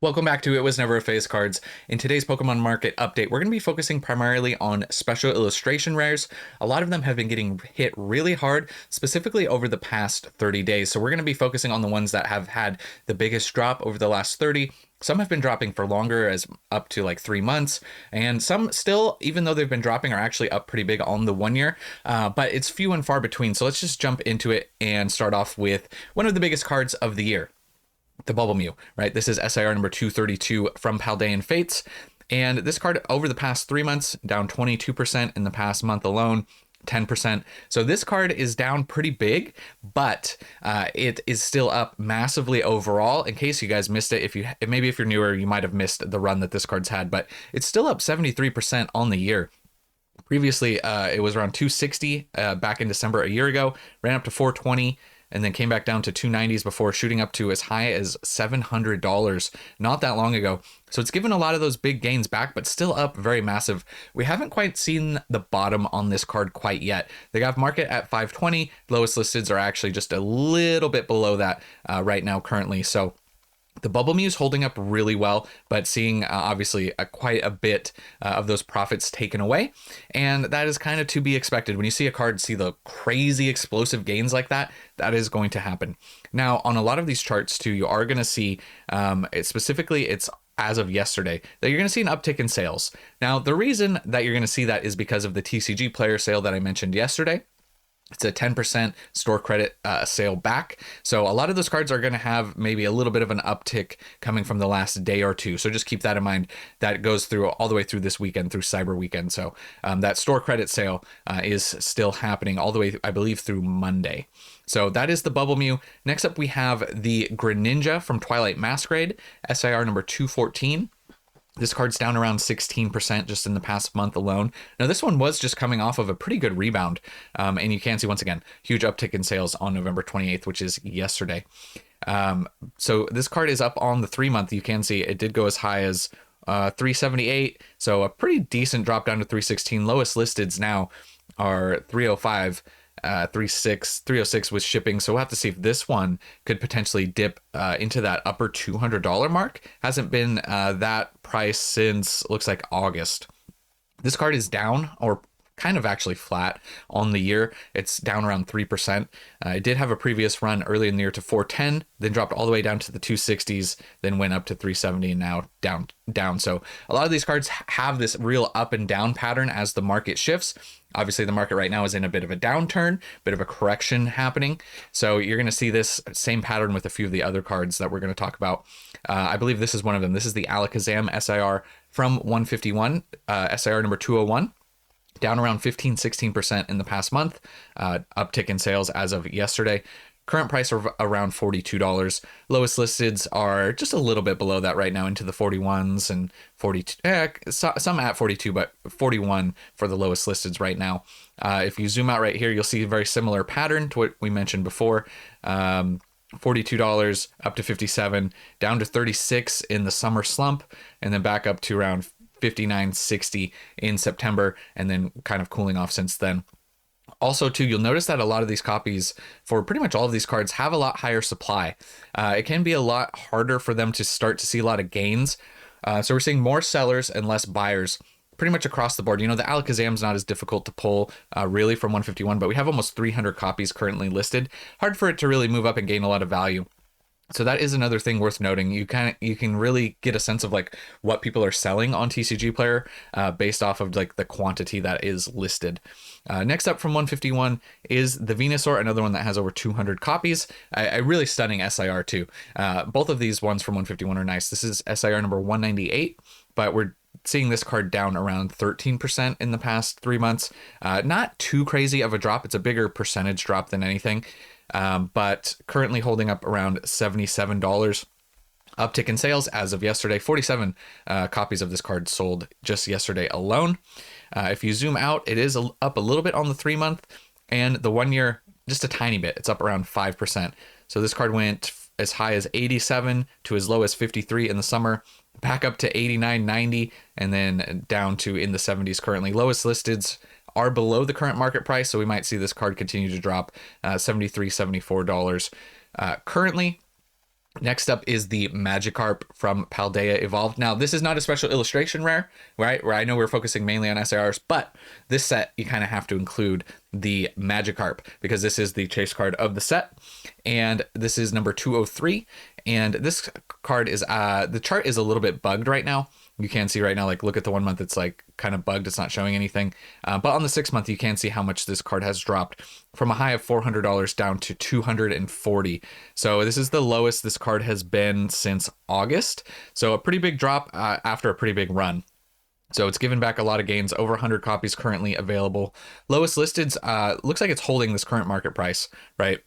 Welcome back to It Was Never a Phase Cards. In today's Pokemon Market update, we're going to be focusing primarily on special illustration rares. A lot of them have been getting hit really hard, specifically over the past 30 days. So we're going to be focusing on the ones that have had the biggest drop over the last 30. Some have been dropping for longer, as up to like 3 months, and some still, even though they've been dropping, are actually up pretty big on the 1 year, but it's few and far between. So let's just jump into it and start off with one of the biggest cards of the year. The Bubble Mew, right? This is SIR number 232 from Paldean Fates. And this card over the past 3 months, down 22%, in the past month alone, 10%. So this card is down pretty big, but it is still up massively overall. In case you guys missed it, if you're newer, you might have missed the run that this card's had, but it's still up 73% on the year. Previously, it was around 260 back in December a year ago, ran up to 420, and then came back down to 290s before shooting up to as high as $700 not that long ago. So it's given a lot of those big gains back, but still up very massive. We haven't quite seen the bottom on this card quite yet. They got market at 520. Lowest listeds are actually just a little bit below that right now currently. So the Bubble Mew is holding up really well, but seeing obviously quite a bit of those profits taken away. And that is kind of to be expected. When you see a card see the crazy explosive gains like that, that is going to happen. Now, on a lot of these charts too, you are going to see, specifically it's as of yesterday, that you're going to see an uptick in sales. Now, the reason that you're going to see that is because of the TCG player sale that I mentioned yesterday. It's a 10% store credit sale back. So a lot of those cards are going to have maybe a little bit of an uptick coming from the last day or two. So just keep that in mind. That goes through all the way through this weekend, through Cyber Weekend. So that store credit sale is still happening all the way, I believe, through Monday. So that is the Bubble Mew. Next up, we have the Greninja from Twilight Masquerade, SIR number 214. This card's down around 16% just in the past month alone. Now, this one was just coming off of a pretty good rebound. And you can see, once again, huge uptick in sales on November 28th, which is yesterday. So this card is up on the 3 month. You can see it did go as high as 378. So a pretty decent drop down to 316. Lowest listeds now are 305. 306 with shipping. So we'll have to see if this one could potentially dip into that upper $200 mark. Hasn't been that price since, looks like, August. This card is down, or kind of actually flat on the year. It's down around 3%. It did have a previous run early in the year to 410, then dropped all the way down to the 260s, then went up to 370, and now down. So a lot of these cards have this real up and down pattern as the market shifts. Obviously, the market right now is in a bit of a downturn, bit of a correction happening. So you're going to see this same pattern with a few of the other cards that we're going to talk about. I believe this is one of them. This is the Alakazam SIR from 151, SIR number 201. Down around 15-16% in the past month. Uptick in sales as of yesterday. Current price of around $42. Lowest listeds are just a little bit below that right now, into the 41s and 42. Some at 42, but 41 for the lowest listeds right now. If you zoom out right here, you'll see a very similar pattern to what we mentioned before. $42 up to $57, down to $36 in the summer slump, and then back up to around $59.60 in September, and then kind of cooling off since then. Also, too, you'll notice that a lot of these copies for pretty much all of these cards have a lot higher supply. It can be a lot harder for them to start to see a lot of gains. So we're seeing more sellers and less buyers pretty much across the board. You know, the Alakazam's not as difficult to pull really from 151, but we have almost 300 copies currently listed. Hard for it to really move up and gain a lot of value. So that is another thing worth noting. You can really get a sense of like what people are selling on TCG Player based off of like the quantity that is listed. Next up from 151 is the Venusaur, another one that has over 200 copies. A really stunning SIR too. Both of these ones from 151 are nice. This is SIR number 198, but we're seeing this card down around 13% in the past 3 months. Not too crazy of a drop. It's a bigger percentage drop than anything. But currently holding up around $77. Uptick in sales as of yesterday. 47 copies of this card sold just yesterday alone. If you zoom out, it is up a little bit on the 3 month, and the 1 year just a tiny bit. It's up around 5%. So this card went as high as 87 to as low as 53 in the summer, back up to 89, 90, and then down to in the 70s currently. Lowest listeds are below the current market price, so we might see this card continue to drop $73, $74. Currently, Next up is the Magikarp from Paldea Evolved. Now, this is not a special illustration rare, right? Where I know we're focusing mainly on SIRs, but this set, you kind of have to include the Magikarp because this is the chase card of the set. And this is number 203. And this card is, the chart is a little bit bugged right now. You can see right now, like look at the 1 month, it's like kind of bugged. It's not showing anything. But on the 6 month, you can see how much this card has dropped from a high of $400 down to $240. So this is the lowest this card has been since August. So a pretty big drop after a pretty big run. So it's given back a lot of gains, over 100 copies currently available. Lowest listed, looks like it's holding this current market price, right?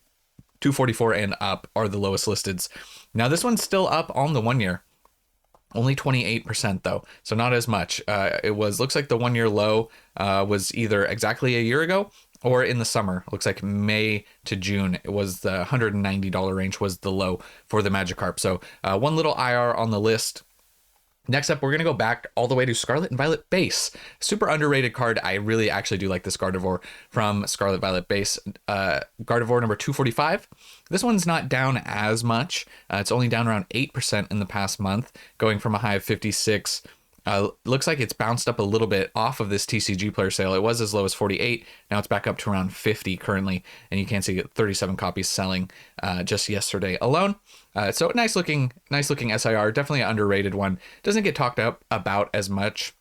244 and up are the lowest listeds. Now this one's still up on the 1 year. Only 28% though, so not as much. Looks like the 1 year low was either exactly a year ago or in the summer. Looks like May to June. It was the $190 range was the low for the Magikarp. So one little IR on the list. Next up, we're going to go back all the way to Scarlet and Violet Base. Super underrated card. I really actually do like this Gardevoir from Scarlet Violet Base. Gardevoir number 245. This one's not down as much. It's only down around 8% in the past month, going from a high of 56. Looks like it's bounced up a little bit off of this TCG player sale. It was as low as 48. Now it's back up to around 50 currently. And you can see 37 copies selling just yesterday alone. So nice looking SIR, definitely an underrated one. Doesn't get talked up about as much.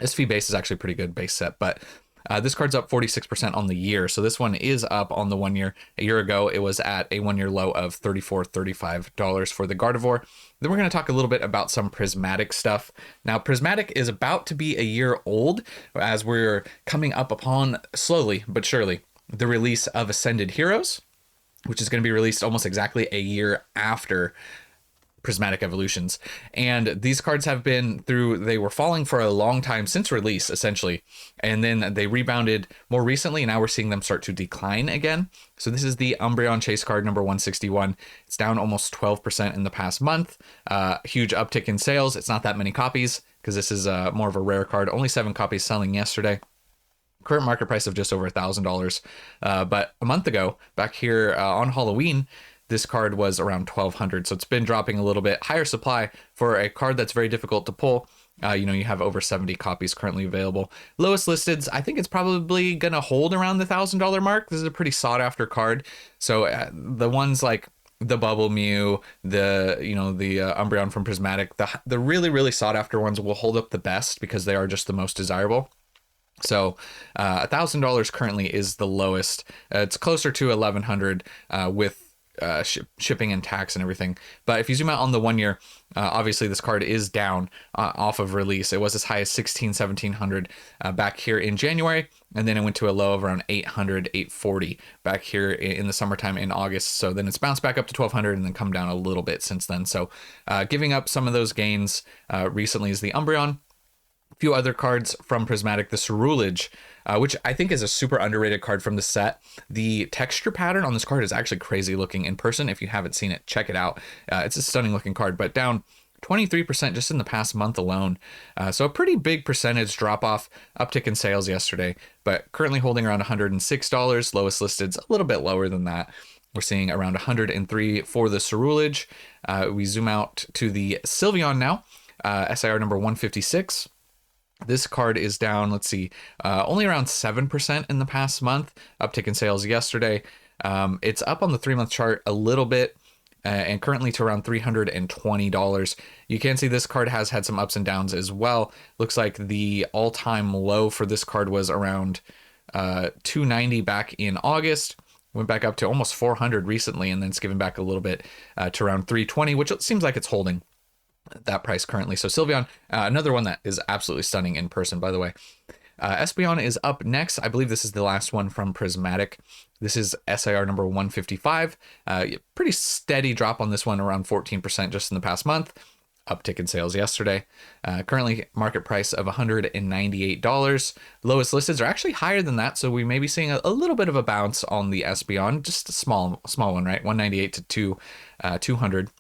SV base is actually a pretty good base set, but this card's up 46% on the year. So this one is up on the 1 year. A year ago, it was at a 1 year low of $35 for the Gardevoir. Then we're going to talk a little bit about some Prismatic stuff. Now, Prismatic is about to be a year old as we're coming up upon, slowly but surely, the release of Ascended Heroes, which is going to be released almost exactly a year after Prismatic Evolutions. And these cards have been they were falling for a long time since release, essentially. And then they rebounded more recently, and now we're seeing them start to decline again. So this is the Umbreon Chase card number 161. It's down almost 12% in the past month. Huge uptick in sales. It's not that many copies because this is more of a rare card. Only 7 copies selling yesterday. Current market price of just over $1,000. But a month ago, back here on Halloween, this card was around $1,200. So it's been dropping a little bit. Higher supply for a card that's very difficult to pull. You have over 70 copies currently available. Lowest listeds, I think it's probably going to hold around the $1,000 mark. This is a pretty sought after card. So the ones like the Bubble Mew, the Umbreon from Prismatic, the really, really sought after ones will hold up the best because they are just the most desirable. So $1,000 currently is the lowest. It's closer to $1,100 with shipping and tax and everything. But if you zoom out on the 1 year, obviously this card is down off of release. It was as high as $1,700 back here in January, and then it went to a low of around $800, $840 back here in the summertime in August. So then it's bounced back up to $1,200 and then come down a little bit since then. So giving up some of those gains recently is the Umbreon. Few other cards from Prismatic, the Cerulege, which I think is a super underrated card from the set. The texture pattern on this card is actually crazy looking in person. If you haven't seen it, check it out. It's a stunning looking card, but down 23% just in the past month alone. So a pretty big percentage drop off, uptick in sales yesterday, but currently holding around $106. Lowest listed's a little bit lower than that. We're seeing around 103 for the Cerulege. We zoom out to the Sylveon now, SIR number 156. This card is down, let's see, only around 7% in the past month. Uptick in sales yesterday. It's up on the 3-month chart a little bit and currently to around $320. You can see this card has had some ups and downs as well. Looks like the all-time low for this card was around $290 back in August. Went back up to almost $400 recently, and then it's given back a little bit to around $320, which it seems like it's holding that price currently. So Sylveon, another one that is absolutely stunning in person, by the way. Espeon is up next. I believe this is the last one from Prismatic. This is SIR number 155. Pretty steady drop on this one, around 14% just in the past month. Uptick in sales yesterday. Currently market price of $198. Lowest listeds are actually higher than that, so we may be seeing a little bit of a bounce on the Espeon. Just a small one, right? 198 to 200.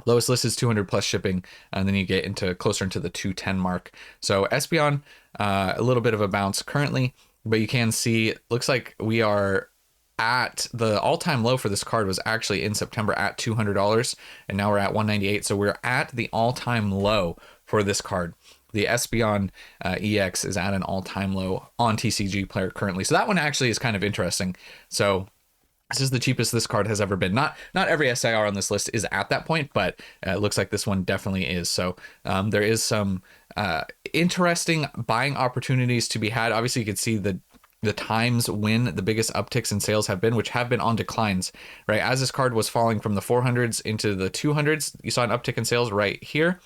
Lowest list is 200 plus shipping, and then you get closer into the 210 mark. So Espeon, a little bit of a bounce currently, but you can see it looks like we are at the all-time low for this card was actually in September at $200, and now we're at $198. So we're at the all-time low for this card. The Espeon EX is at an all-time low on TCG Player currently. So that one actually is kind of interesting. So this is the cheapest this card has ever been. Not every SIR on this list is at that point, but it looks like this one definitely is. So there is some interesting buying opportunities to be had. Obviously, you can see the times when the biggest upticks in sales have been, which have been on declines, right? As this card was falling from the 400s into the 200s, you saw an uptick in sales right here.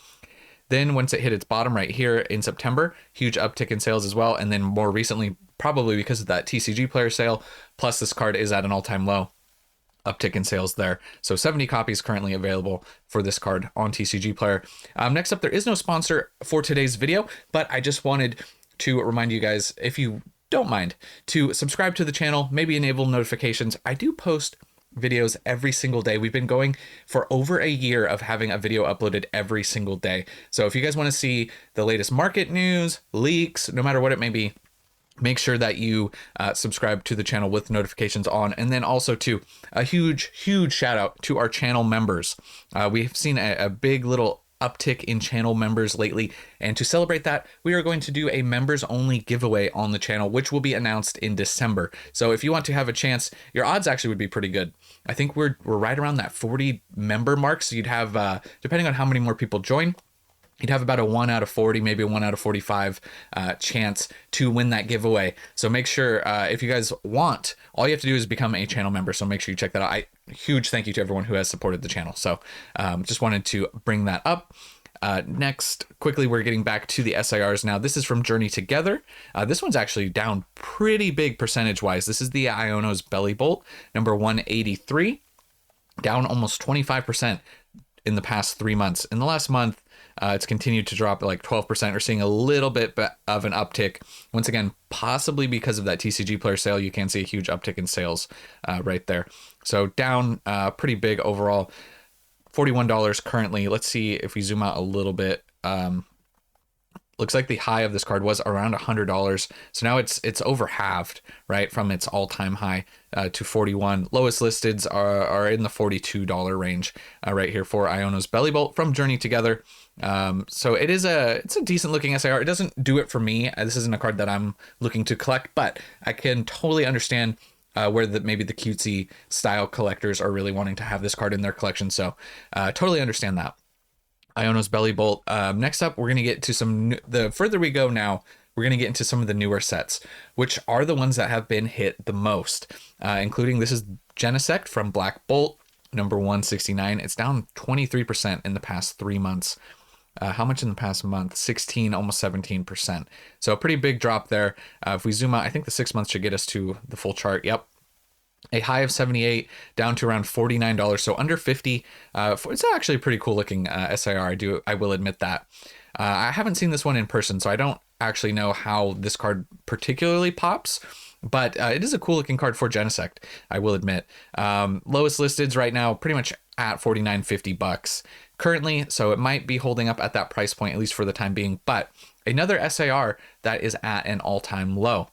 Then once it hit its bottom right here in September, huge uptick in sales as well. And then more recently, probably because of that TCG Player sale, plus this card is at an all-time low, uptick in sales there. So 70 copies currently available for this card on TCG Player. Next up, there is no sponsor for today's video, but I just wanted to remind you guys, if you don't mind, to subscribe to the channel, maybe enable notifications. I do post videos every single day. We've been going for over a year of having a video uploaded every single day. So if you guys want to see the latest market news, leaks, no matter what it may be, make sure that you subscribe to the channel with notifications on. And then also to a huge shout out to our channel members. We've seen a big little uptick in channel members lately, and to celebrate that, we are going to do a members only giveaway on the channel, which will be announced in December. So if you want to have a chance, your odds actually would be pretty good. I think we're right around that 40 member mark, so you'd have depending on how many more people join, you'd have about a 1 out of 40, maybe a 1 out of 45 chance to win that giveaway. So make sure if you guys want, all you have to do is become a channel member. So make sure you check that out. Huge thank you to everyone who has supported the channel. So just wanted to bring that up. Next, quickly, we're getting back to the SIRs now. This is from Journey Together. This one's actually down pretty big percentage-wise. This is the Iono's Belly Bolt, number 183, down almost 25% in the past 3 months. In the last month, it's continued to drop at like 12%. We're seeing a little bit of an uptick. Once again, possibly because of that TCG Player sale, you can see a huge uptick in sales right there. So down pretty big overall. $41 currently. Let's see if we zoom out a little bit. Looks like the high of this card was around $100. So now it's over halved, right, from its all-time high to 41. Lowest listeds are in the $42 range right here for Iono's Belly Bolt from Journey Together. So it's a decent looking SIR. It doesn't do it for me. This isn't a card that I'm looking to collect, but I can totally understand where maybe the cutesy style collectors are really wanting to have this card in their collection. So totally understand that. Iono's Belly Bolt. Next up, we're going to get to the further we go now, we're going to get into some of the newer sets, which are the ones that have been hit the most, including this is Genesect from Black Bolt, number 169. It's down 23% in the past 3 months. How much in the past month? 16, almost 17%. So a pretty big drop there. If we zoom out, I think the 6 months should get us to the full chart. Yep. A high of 78 down to around $49. So under 50. It's actually a pretty cool looking SIR. I will admit that. I haven't seen this one in person, so I don't actually know how this card particularly pops. But it is a cool looking card for Genesect, I will admit. Lowest listeds right now, pretty much at $49.50 currently. So it might be holding up at that price point, at least for the time being. But another SIR that is at an all-time low.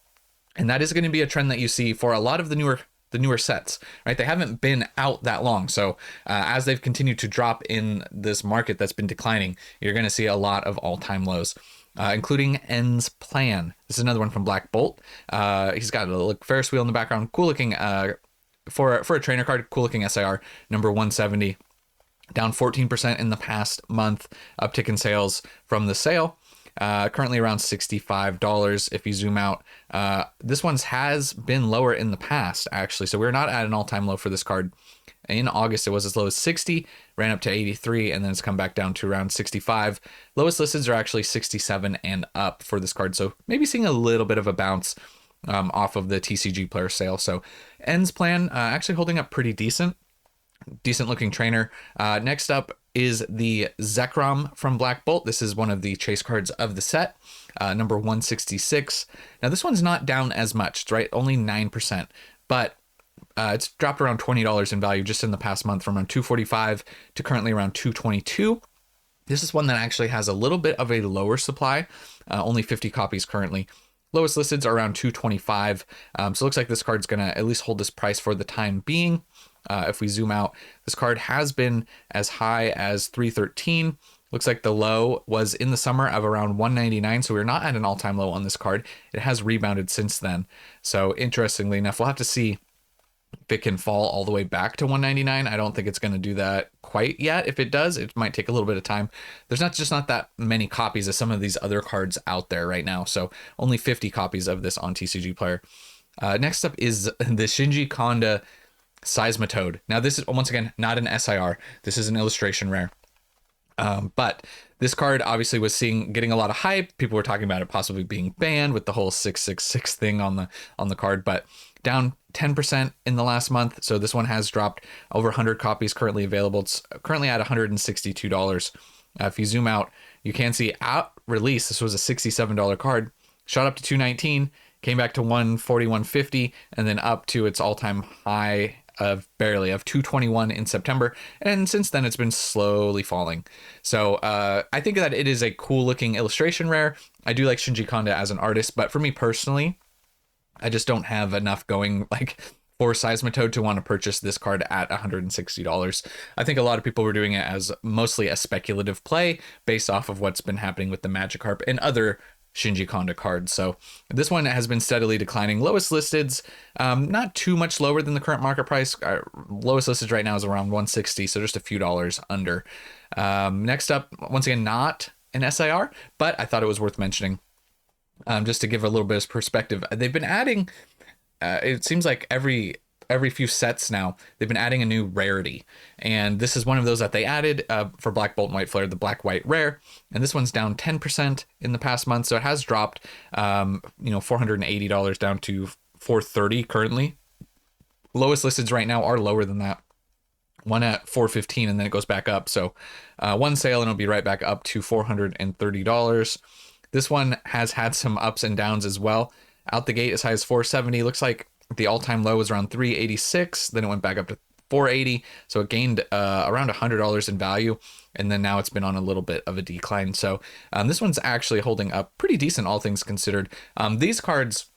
And that is going to be a trend that you see for a lot of the newer sets, right? They haven't been out that long. So as they've continued to drop in this market that's been declining, you're going to see a lot of all-time lows. Including End's Plan. This is another one from Black Bolt. He's got a Ferris wheel in the background. Cool looking, for a trainer card, cool looking SIR, number 170. Down 14% in the past month. Uptick in sales from the sale. Currently around $65 if you zoom out. This one's has been lower in the past, actually. So we're not at an all-time low for this card. In August, it was as low as 60, ran up to 83, and then it's come back down to around 65. Lowest listeds are actually 67 and up for this card. So maybe seeing a little bit of a bounce off of the TCG Player sale. So End's Plan actually holding up pretty decent looking trainer. Next up is the Zekrom from Black Bolt. This is one of the chase cards of the set, number 166. Now this one's not down as much, right? Only 9%, but it's dropped around $20 in value just in the past month, from around $245 to currently around $222. This is one that actually has a little bit of a lower supply, only 50 copies currently. Lowest listeds are around 225. So it looks like this card's going to at least hold this price for the time being. If we zoom out, this card has been as high as 313. Looks like the low was in the summer of around 199, so we're not at an all-time low on this card. It has rebounded since then. So interestingly enough, we'll have to see if it can fall all the way back to 199. I don't think it's going to do that quite yet. If it does, it might take a little bit of time. There's not that many copies of some of these other cards out there right now, so only 50 copies of this on TCG Player. Next up is the Shinji Konda Seismitoad. Now this is, once again, not an SIR. This is an illustration rare. But this card obviously was getting a lot of hype. People were talking about it possibly being banned with the whole 666 thing on the card, but down 10% in the last month. So this one has dropped over 100 copies currently available. It's currently at $162. If you zoom out, you can see at release, this was a $67 card, shot up to 219, came back to 140, 150, and then up to its all-time high of 221 in September, and since then it's been slowly falling. So I think that it is a cool looking illustration rare. I do like Shinji Konda as an artist, but for me personally, I just don't have enough going like for Seismitoad to want to purchase this card at $160. I think a lot of people were doing it as mostly a speculative play based off of what's been happening with the Magikarp and other Shinji Konda cards. So this one has been steadily declining. Lowest listeds, not too much lower than the current market price. Lowest listed right now is around 160, so just a few dollars under. Next up, once again, not an SIR, but I thought it was worth mentioning just to give a little bit of perspective. They've been adding, it seems like every few sets now, they've been adding a new rarity. And this is one of those that they added for Black Bolt and White Flare, the Black White Rare. And this one's down 10% in the past month. So it has dropped, $480 down to $430 currently. Lowest listeds right now are lower than that. One at $415 and then it goes back up. So one sale and it'll be right back up to $430. This one has had some ups and downs as well. Out the gate as high as $470. Looks like the all-time low was around $386. Then it went back up to $480. So it gained around $100 in value. And then now it's been on a little bit of a decline. So this one's actually holding up pretty decent, all things considered. These cards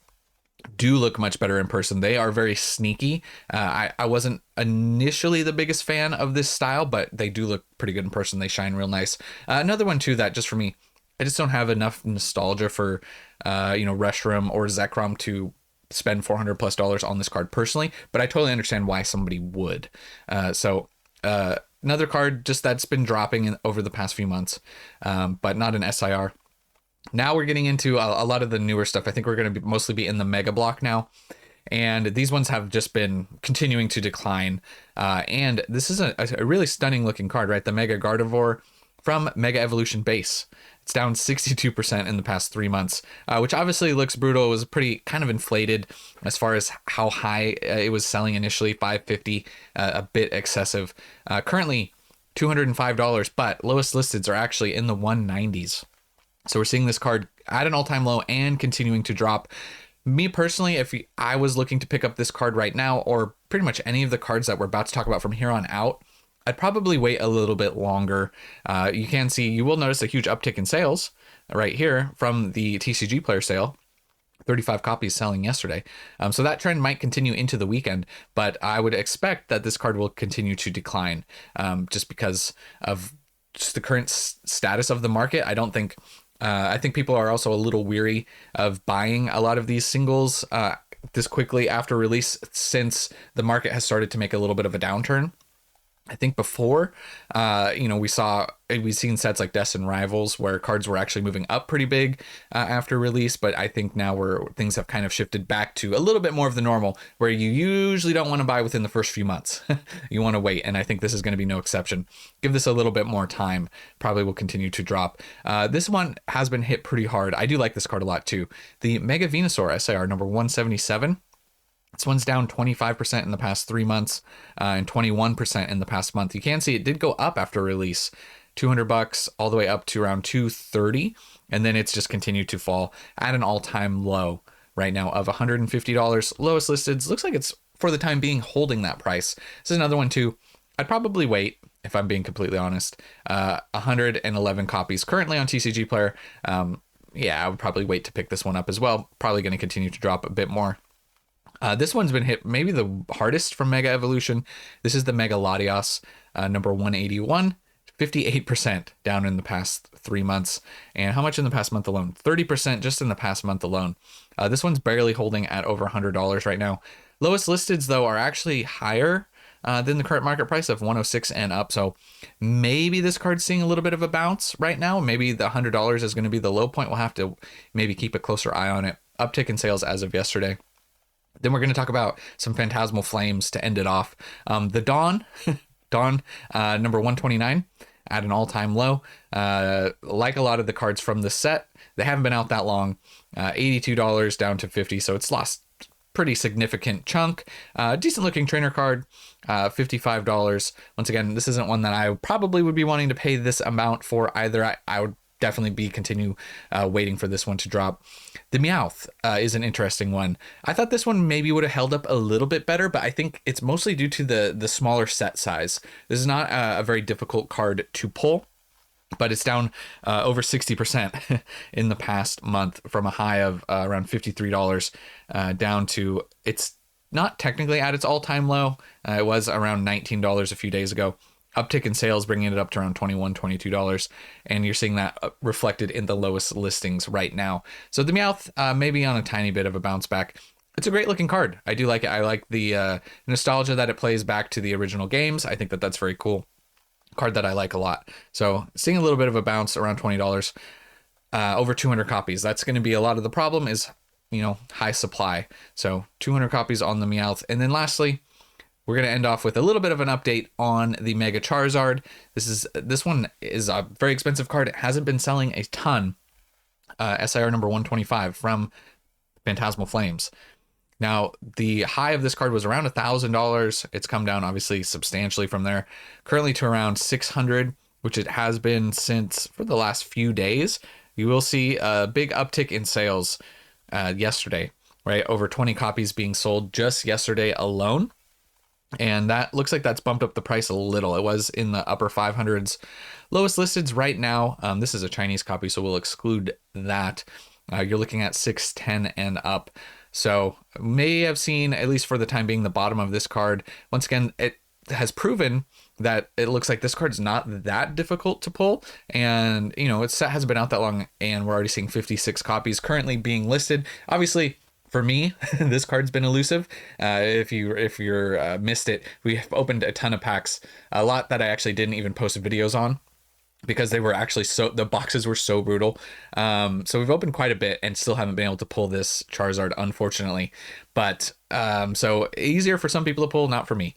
do look much better in person. They are very sneaky. I wasn't initially the biggest fan of this style, but they do look pretty good in person. They shine real nice. Another one too that just for me, I just don't have enough nostalgia for Reshiram or Zekrom to spend $400+ on this card personally, but I totally understand why somebody would. Another card just that's been dropping over the past few months, but not an SIR. Now we're getting into a lot of the newer stuff. I think we're going to mostly be in the Mega Block now. And these ones have just been continuing to decline. And this is a really stunning looking card, right? The Mega Gardevoir from Mega Evolution Base. It's down 62% in the past 3 months, which obviously looks brutal. It was pretty kind of inflated as far as how high it was selling initially, $550, a bit excessive. Currently $205, but lowest listeds are actually in the 190s. So we're seeing this card at an all-time low and continuing to drop. Me personally, if I was looking to pick up this card right now, or pretty much any of the cards that we're about to talk about from here on out, I'd probably wait a little bit longer. You will notice a huge uptick in sales right here from the TCG Player sale. 35 copies selling yesterday. So that trend might continue into the weekend, but I would expect that this card will continue to decline just because of just the current status of the market. I think people are also a little weary of buying a lot of these singles this quickly after release, since the market has started to make a little bit of a downturn. I think before, we've seen sets like Destined Rivals where cards were actually moving up pretty big after release, but I think now things have kind of shifted back to a little bit more of the normal, where you usually don't want to buy within the first few months. You want to wait, and I think this is going to be no exception. Give this a little bit more time, probably will continue to drop. This one has been hit pretty hard. I do like this card a lot too. The Mega Venusaur SIR number 177. This one's down 25% in the past 3 months and 21% in the past month. You can see it did go up after release, $200 all the way up to around $230, and then it's just continued to fall at an all-time low right now of $150. Lowest listed looks like it's for the time being holding that price. This is another one too. I'd probably wait, if I'm being completely honest. 111 copies currently on TCG Player. yeah, I would probably wait to pick this one up as well. Probably going to continue to drop a bit more. This one's been hit maybe the hardest from Mega Evolution. This is the Mega Latios, number 181, 58% down in the past 3 months. And how much in the past month alone? 30% just in the past month alone. This one's barely holding at over $100 right now. Lowest listeds, though, are actually higher than the current market price of 106 and up. So maybe this card's seeing a little bit of a bounce right now. Maybe the $100 is going to be the low point. We'll have to maybe keep a closer eye on it. Uptick in sales as of yesterday. Then we're going to talk about some Phantasmal Flames to end it off. The Dawn, number 129 at an all-time low. Like a lot of the cards from the set, they haven't been out that long. $82 down to $50, so it's lost pretty significant chunk. Decent looking trainer card, $55. Once again, this isn't one that I probably would be wanting to pay this amount for either. I would definitely be continue waiting for this one to drop. The Meowth is an interesting one. I thought this one maybe would have held up a little bit better, but I think it's mostly due to the smaller set size. This is not a very difficult card to pull, but it's down over 60% in the past month from a high of around $53 down to, it's not technically at its all-time low. It was around $19 a few days ago. Uptick in sales, bringing it up to around $21, $22. And you're seeing that reflected in the lowest listings right now. So the Meowth maybe on a tiny bit of a bounce back. It's a great looking card. I do like it. I like the nostalgia that it plays back to the original games. I think that that's very cool. Card that I like a lot. So seeing a little bit of a bounce around $20, over 200 copies. That's going to be a lot of the problem is, high supply. So 200 copies on the Meowth. And then lastly, we're going to end off with a little bit of an update on the Mega Charizard. This one is a very expensive card. It hasn't been selling a ton. SIR number 125 from Phantasmal Flames. Now, the high of this card was around $1,000. It's come down obviously substantially from there, currently to around $600, which it has been since for the last few days. You will see a big uptick in sales yesterday, right? Over 20 copies being sold just yesterday alone. And that looks like that's bumped up the price a little. It was in the upper 500s. Lowest listeds right now. This is a Chinese copy, so we'll exclude that. You're looking at 610 and up. So may have seen, at least for the time being, the bottom of this card. Once again, it has proven that it looks like this card's not that difficult to pull. And, its set hasn't been out that long, and we're already seeing 56 copies currently being listed. Obviously, for me, this card's been elusive. If you're missed it, we have opened a ton of packs, a lot that I actually didn't even post videos on because they were actually the boxes were so brutal. So we've opened quite a bit and still haven't been able to pull this Charizard, unfortunately. But so easier for some people to pull, not for me.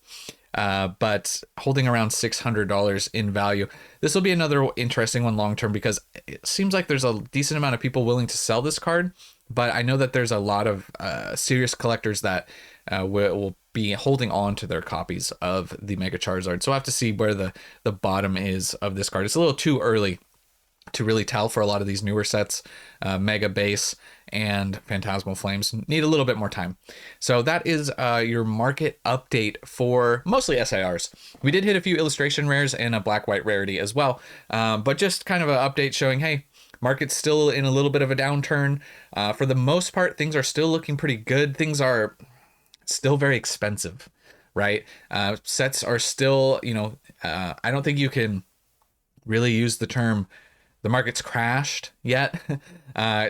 But holding around $600 in value. This will be another interesting one long term because it seems like there's a decent amount of people willing to sell this card. But I know that there's a lot of serious collectors that will be holding on to their copies of the Mega Charizard. So I will have to see where the bottom is of this card. It's a little too early to really tell for a lot of these newer sets. Mega Base and Phantasmal Flames need a little bit more time. So that is your market update for mostly SIRs. We did hit a few illustration rares and a black-white rarity as well. But just kind of an update showing, hey, market's still in a little bit of a downturn. For the most part, things are still looking pretty good. Things are still very expensive, right? Sets are still, I don't think you can really use the term the market's crashed yet.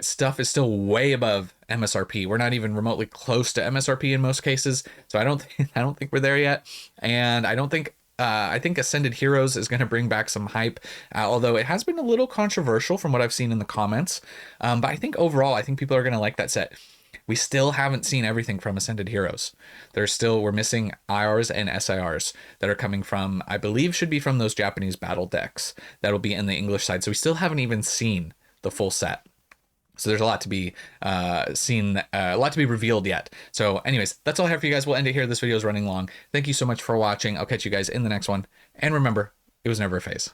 Stuff is still way above MSRP. We're not even remotely close to MSRP in most cases. So I don't think we're there yet. And I think Ascended Heroes is going to bring back some hype, although it has been a little controversial from what I've seen in the comments. But I think overall, I think people are going to like that set. We still haven't seen everything from Ascended Heroes. We're missing IRs and SIRs that are coming from, I believe should be from those Japanese battle decks that'll be in the English side. So we still haven't even seen the full set. So there's a lot to be seen, a lot to be revealed yet. So anyways, that's all I have for you guys. We'll end it here. This video is running long. Thank you so much for watching. I'll catch you guys in the next one. And remember, it was never a phase.